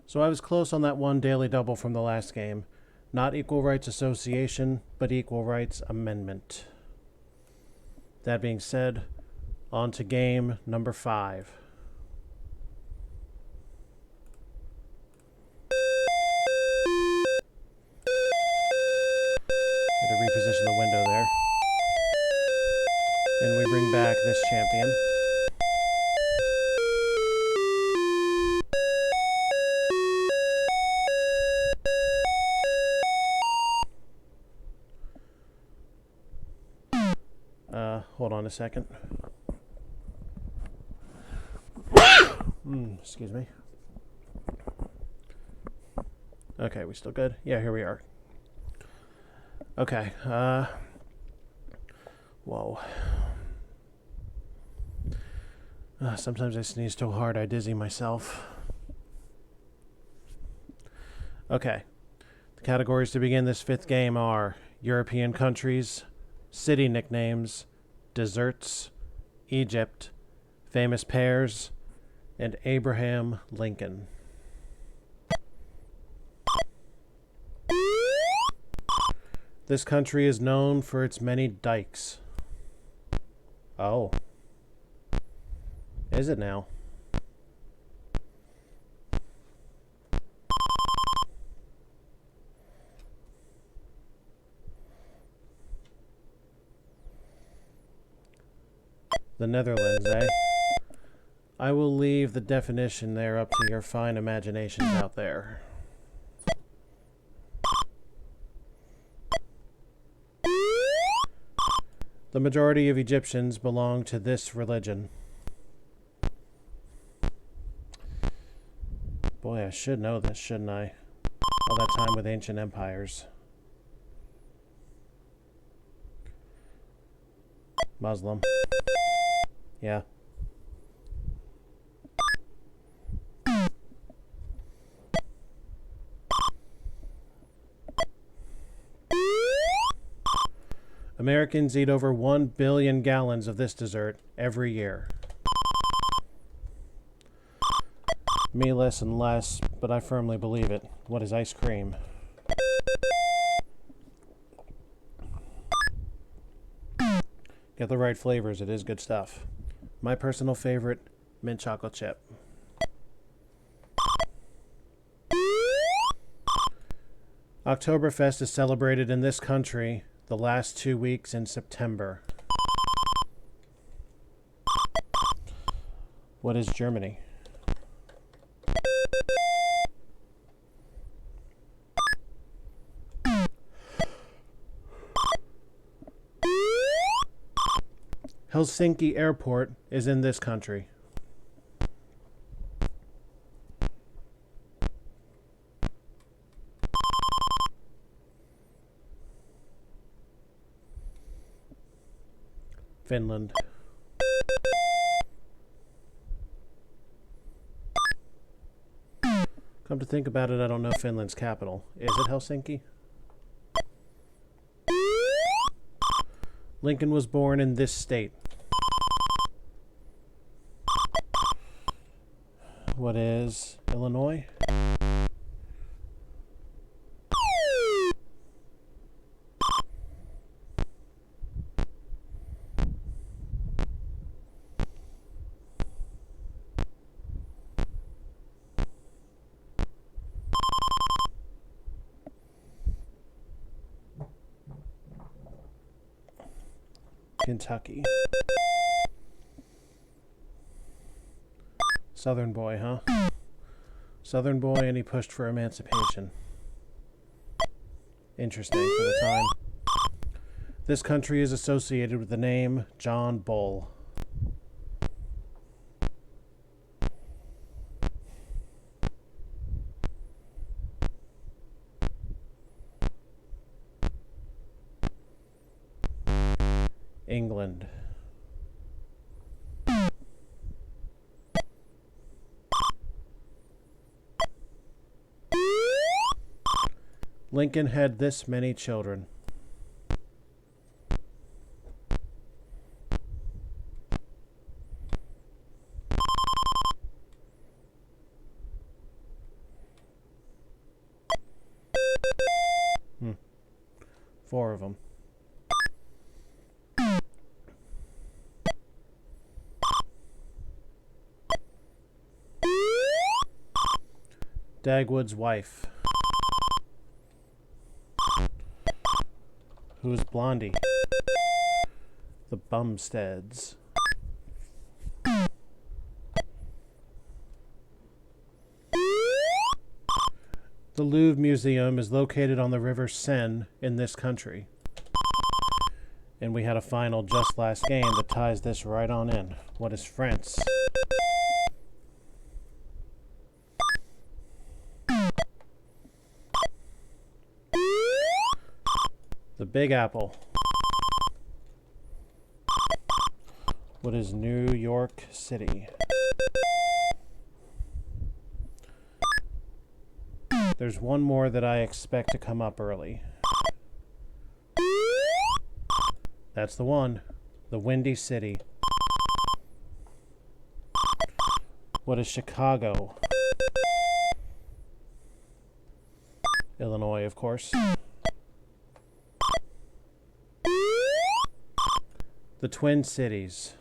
So I was close on that one daily double from the last game. Not Equal Rights Association, but Equal Rights Amendment. That being said, on to game number 5. Had to reposition the window there. And we bring back this champion. Hold on a second. Excuse me. Okay, we still good? Yeah, here we are. Okay, whoa. Sometimes I sneeze so hard I dizzy myself. Okay. The categories to begin this 5th game are European countries, city nicknames, desserts, Egypt, famous pears, and Abraham Lincoln. This country is known for its many dikes. Oh. Is it now? The Netherlands, eh? I will leave the definition there up to your fine imaginations out there. The majority of Egyptians belong to this religion. Boy, I should know this, shouldn't I? All that time with ancient empires. Muslim. Yeah. Americans eat over 1 billion gallons of this dessert every year. Me less and less, but I firmly believe it. What is ice cream? Get the right flavors, it is good stuff. My personal favorite, mint chocolate chip. Oktoberfest is celebrated in this country the last 2 weeks in September. What is Germany? Helsinki Airport is in this country. Finland. Come to think about it, I don't know Finland's capital. Is it Helsinki? Lincoln was born in this state. What is Illinois? Kentucky. Southern boy, huh? Southern boy, and he pushed for emancipation. Interesting for the time. This country is associated with the name John Bull. England. Lincoln had this many children. 4 of them. Dagwood's wife. Who's Blondie? The Bumsteads. The Louvre Museum is located on the River Seine in this country. And we had a final just last game that ties this right on in. What is France? The Big Apple. What is New York City? There's one more that I expect to come up early. That's the one. The Windy City. What is Chicago? Illinois, of course. The Twin Cities.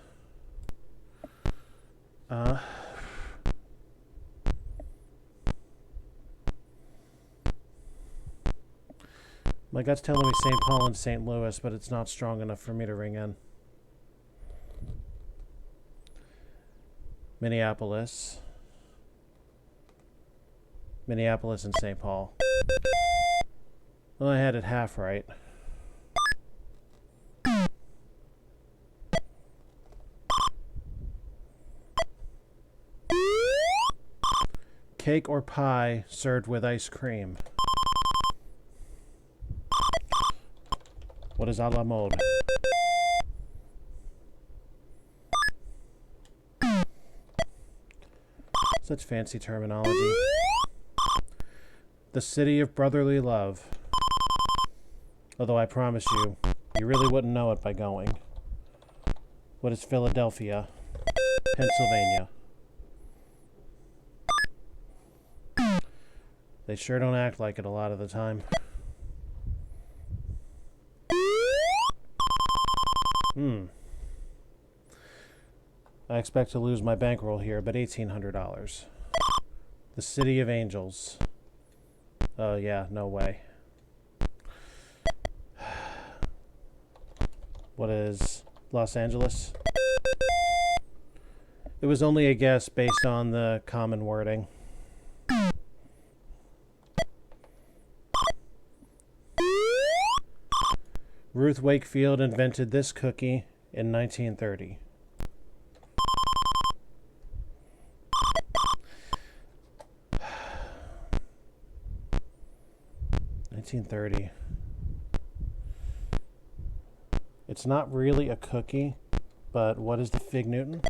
My gut's telling me St. Paul and St. Louis, but it's not strong enough for me to ring in. Minneapolis. Minneapolis and St. Paul. Well, I had it half right. Cake or pie served with ice cream? What is a la mode? Such fancy terminology. The city of brotherly love. Although I promise you, you really wouldn't know it by going. What is Philadelphia? Pennsylvania. They sure don't act like it a lot of the time. I expect to lose my bankroll here, but $1,800. The City of Angels. Oh yeah, no way. What is Los Angeles? It was only a guess based on the common wording. Ruth Wakefield invented this cookie in 1930. It's not really a cookie, but what is the Fig Newton?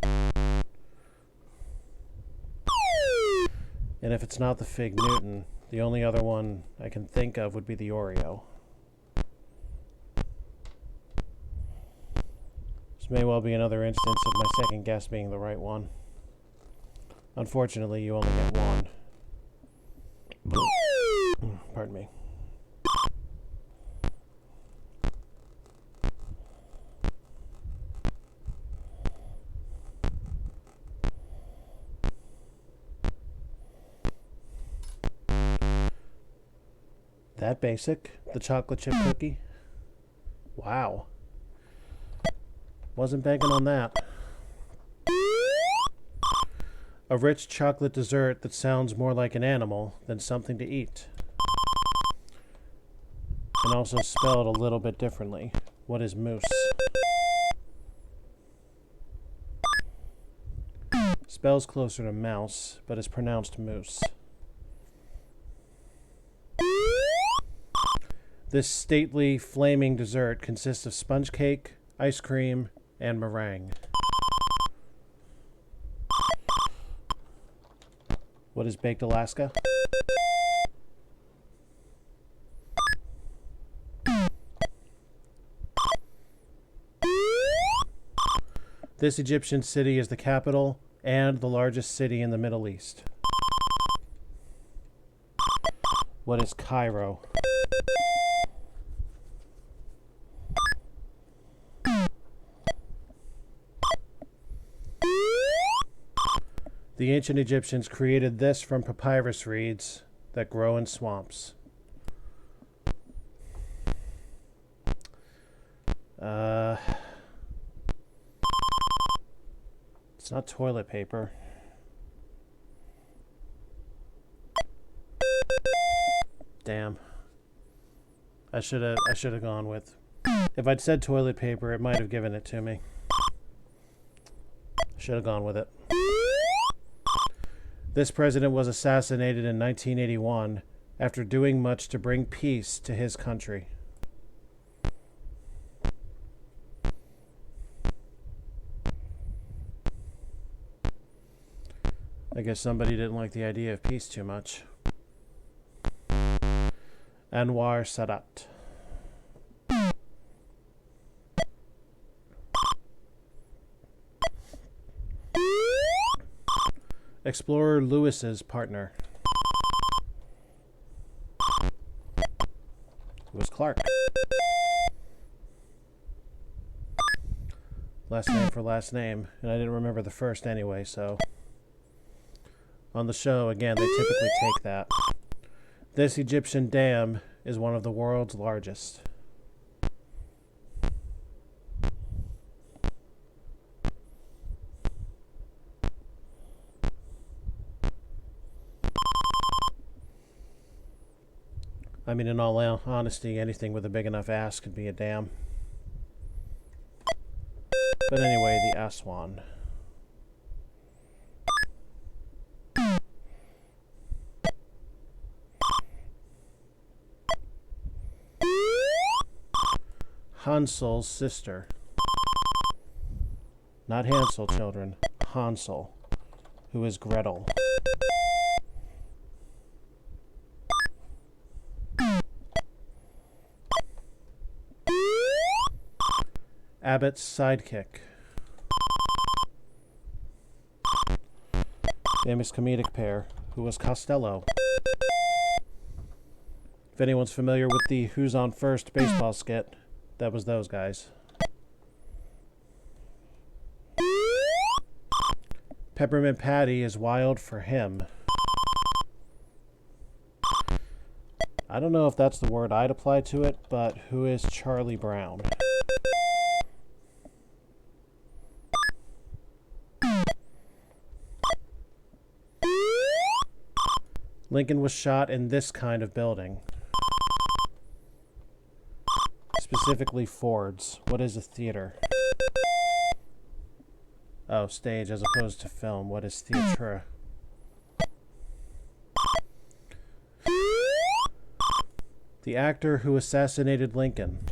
And if it's not the Fig Newton, the only other one I can think of would be the Oreo. This may well be another instance of my second guess being the right one. Unfortunately, you only get one. Pardon me. That basic? The chocolate chip cookie? Wow. Wasn't banking on that. A rich chocolate dessert that sounds more like an animal than something to eat. And also spelled a little bit differently. What is mousse? Spells closer to mouse, but is pronounced mousse. This stately, flaming dessert consists of sponge cake, ice cream, and meringue. What is baked Alaska? This Egyptian city is the capital and the largest city in the Middle East. What is Cairo? The ancient Egyptians created this from papyrus reeds that grow in swamps. It's not toilet paper. Damn. I should have gone with. If I'd said toilet paper, it might have given it to me. Should have gone with it. This president was assassinated in 1981 after doing much to bring peace to his country. I guess somebody didn't like the idea of peace too much. Anwar Sadat. Explorer Lewis's partner. Lewis Clark. Last name for last name, and I didn't remember the first anyway, so... On the show, again, they typically take that. This Egyptian dam is one of the world's largest. I mean, in all honesty, anything with a big enough ass could be a dam. But anyway, the Aswan. Hansel's sister. Not Hansel, children. Hansel, who is Gretel. Abbott's sidekick. Famous comedic pair, who was Costello. If anyone's familiar with the Who's on First baseball skit, that was those guys. Peppermint Patty is wild for him. I don't know if that's the word I'd apply to it, but who is Charlie Brown? Lincoln was shot in this kind of building. Specifically Ford's. What is a theater? Oh, stage as opposed to film. What is theatre? The actor who assassinated Lincoln.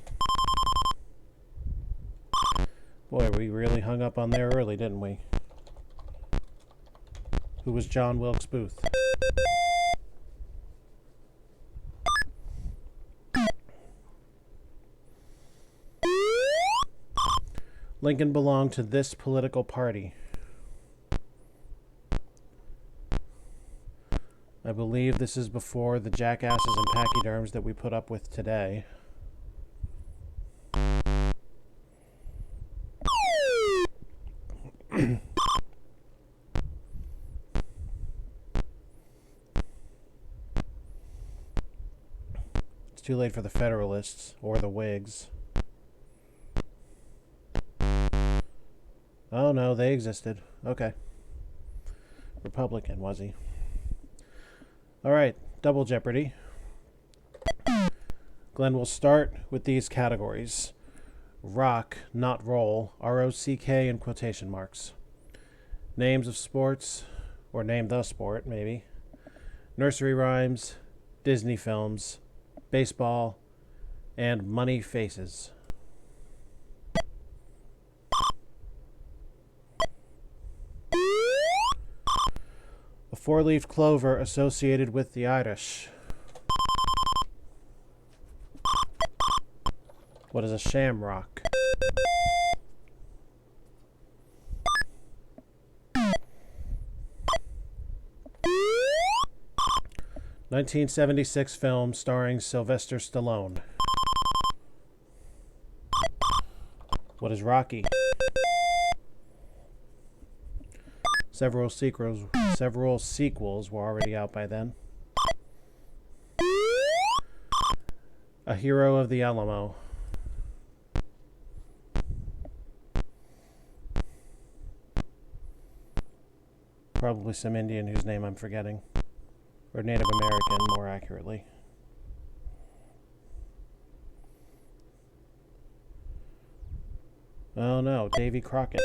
Boy, we really hung up on there early, didn't we? Who was John Wilkes Booth? Lincoln belonged to this political party. I believe this is before the jackasses and pachyderms that we put up with today. It's too late for the Federalists or the Whigs. Oh, no, they existed. Okay. Republican, was he? All right, double Jeopardy. Glenn will start with these categories. Rock, not roll, R-O-C-K in quotation marks. Names of sports, or name the sport, maybe. Nursery rhymes, Disney films, baseball, and money faces. A four-leaf clover associated with the Irish. What is a shamrock? (1976) film starring Sylvester Stallone. What is Rocky? Several sequels were already out by then. A Hero of the Alamo. Probably some Indian whose name I'm forgetting. Or Native American, more accurately. Oh no, Davy Crockett.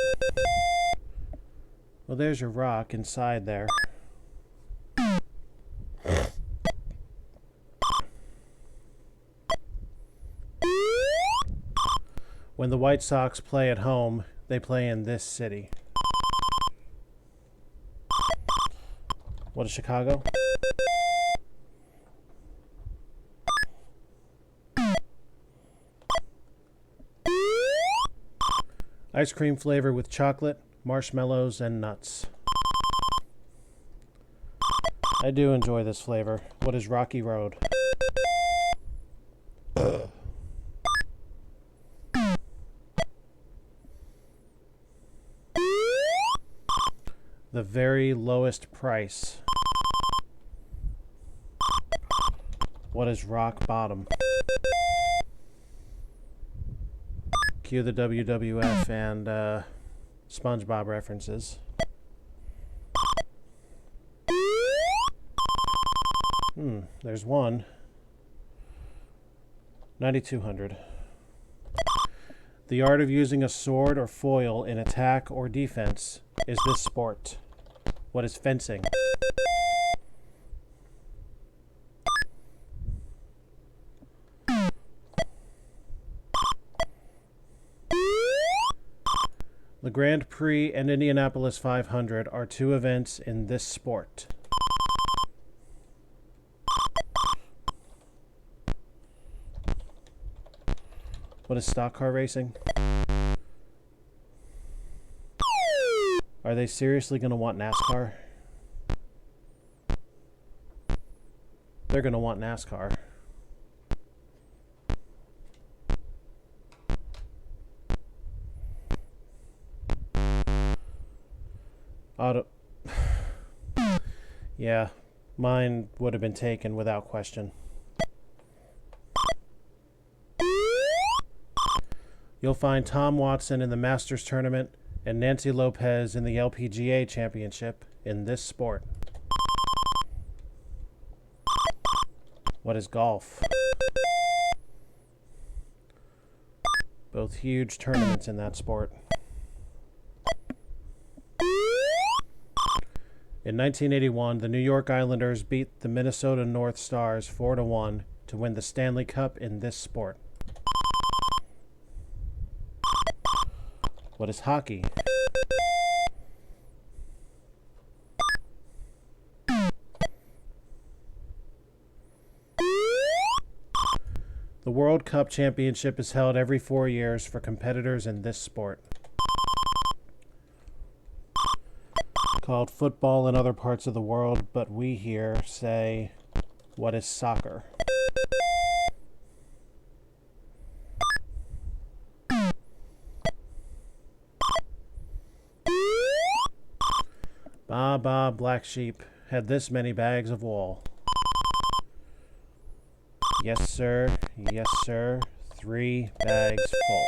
Well, there's your rock inside there. When the White Sox play at home, they play in this city. What is Chicago? Ice cream flavor with chocolate, marshmallows, and nuts. I do enjoy this flavor. What is Rocky Road? The very lowest price. What is rock bottom? Cue the WWF and SpongeBob references. There's one. 9,200. The art of using a sword or foil in attack or defense is this sport. What is fencing? The Grand Prix and Indianapolis 500 are two events in this sport. What is stock car racing? Are they seriously going to want NASCAR? They're going to want NASCAR. Yeah, mine would have been taken without question. You'll find Tom Watson in the Masters Tournament and Nancy Lopez in the LPGA Championship in this sport. What is golf? Both huge tournaments in that sport. In 1981, the New York Islanders beat the Minnesota North Stars 4-1 to win the Stanley Cup in this sport. What is hockey? The World Cup Championship is held every 4 years for competitors in this sport. Called football in other parts of the world, but we here say, what is soccer? Ba ba black sheep had this many bags of wool. Yes sir, 3 bags full.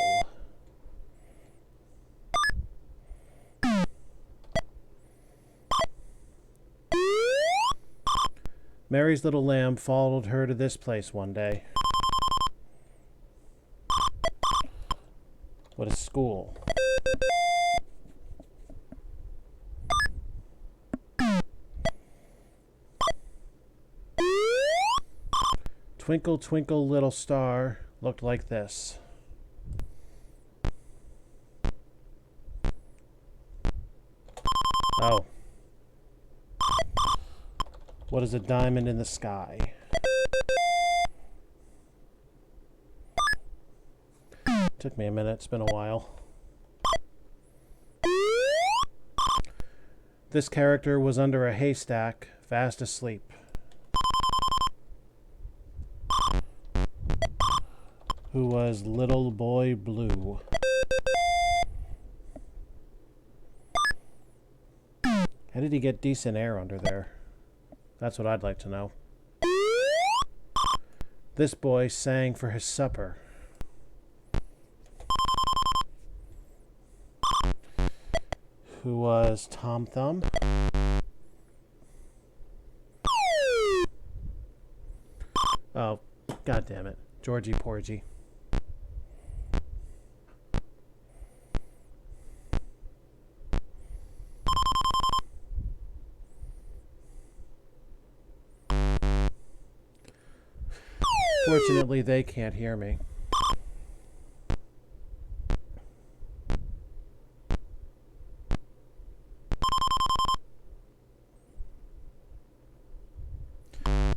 Mary's little lamb followed her to this place one day. What is school? Twinkle, twinkle, little star looked like this. Oh. What is a diamond in the sky? Took me a minute, it's been a while. This character was under a haystack, fast asleep. Who was Little Boy Blue? How did he get decent air under there? That's what I'd like to know. This boy sang for his supper. Who was Tom Thumb? Oh, god damn it. Georgie Porgy. Fortunately, they can't hear me.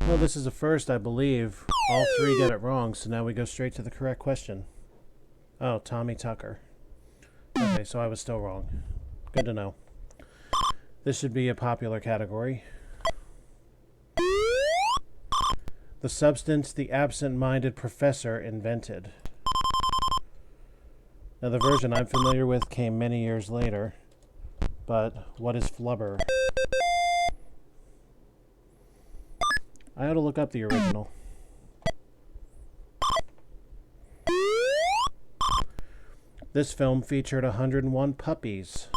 Well, this is a first, I believe. All three get it wrong, so now we go straight to the correct question. Oh, Tommy Tucker. Okay, so I was still wrong. Good to know. This should be a popular category. The substance the absent-minded professor invented. Now, the version I'm familiar with came many years later, but what is flubber? I ought to look up the original. This film featured 101 puppies.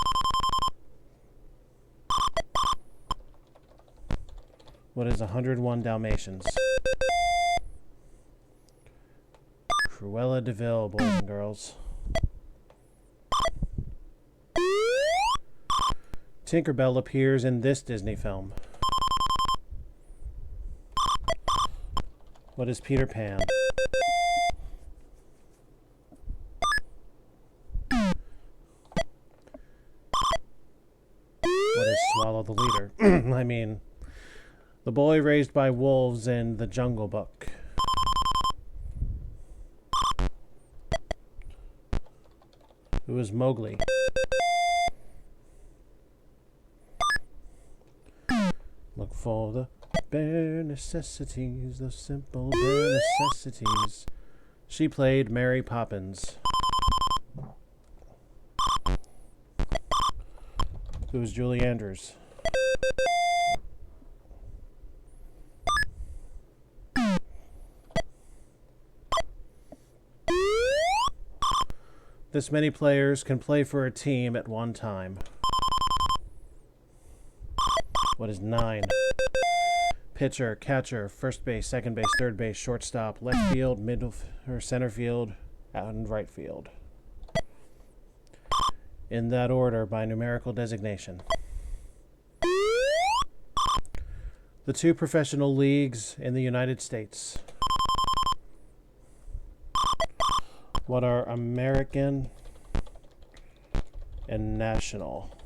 What is 101 Dalmatians? Cruella de Vil, boys and girls. Tinkerbell appears in this Disney film. What is Peter Pan? What is Swallow the Leader? I mean, the boy raised by wolves in The Jungle Book. Who is Mowgli? Look for the bare necessities, the simple bare necessities. She played Mary Poppins. Who is Julie Andrews? This many players can play for a team at one time. What is 9? Pitcher, catcher, first base, second base, third base, shortstop, left field, middle or center field, and right field. In that order by numerical designation. The 2 professional leagues in the United States. What are American and National?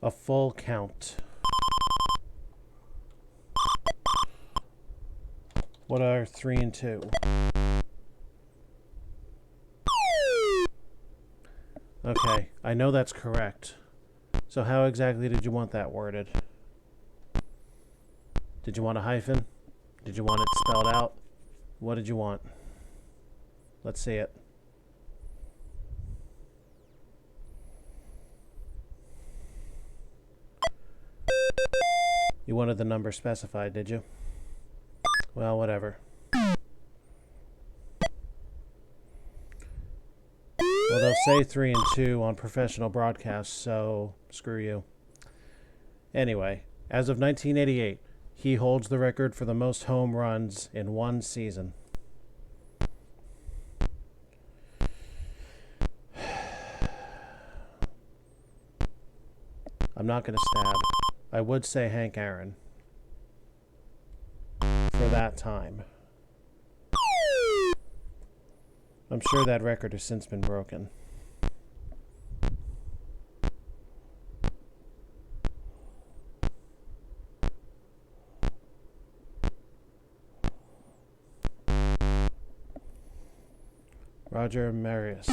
A full count. What are 3 and 2? Okay, I know that's correct. So how exactly did you want that worded? Did you want a hyphen? Did you want it spelled out? What did you want? Let's see it. You wanted the number specified, did you? Well, whatever. Well, they'll say 3 and 2 on professional broadcasts, so screw you. Anyway, as of 1988, he holds the record for the most home runs in one season. I'm not going to stab. I would say Hank Aaron. For that time. I'm sure that record has since been broken. Roger Maris.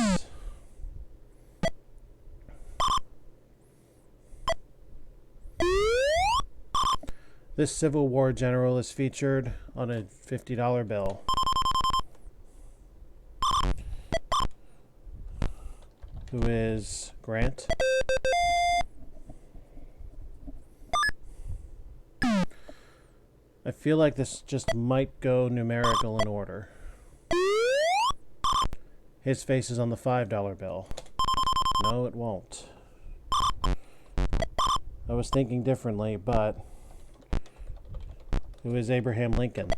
This Civil War general is featured on a $50 bill. Who is Grant? I feel like this just might go numerical in order. His face is on the $5 bill. No, it won't. I was thinking differently, but who is Abraham Lincoln?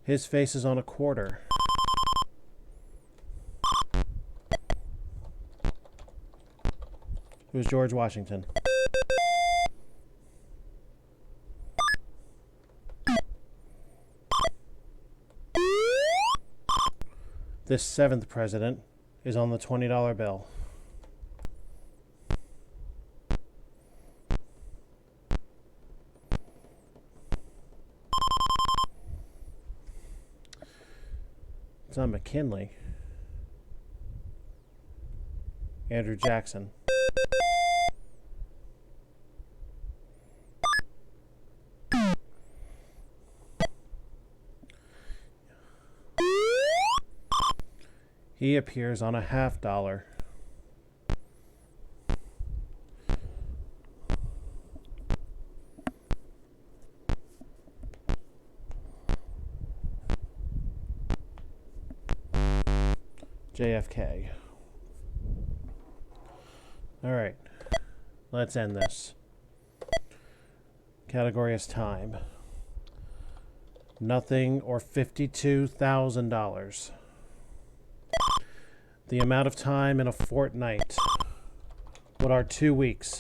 His face is on a quarter. Who's George Washington? This 7th president is on the $20 bill. It's not McKinley. Andrew Jackson. He appears on a $50. JFK. All right, let's end this. Category is time. Nothing or $52,000. The amount of time in a fortnight. What are 2 weeks?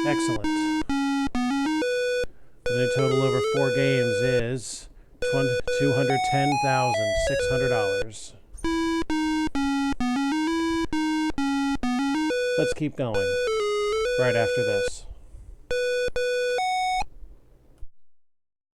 Excellent. The total over 4 games is $210,600. Let's keep going right after this.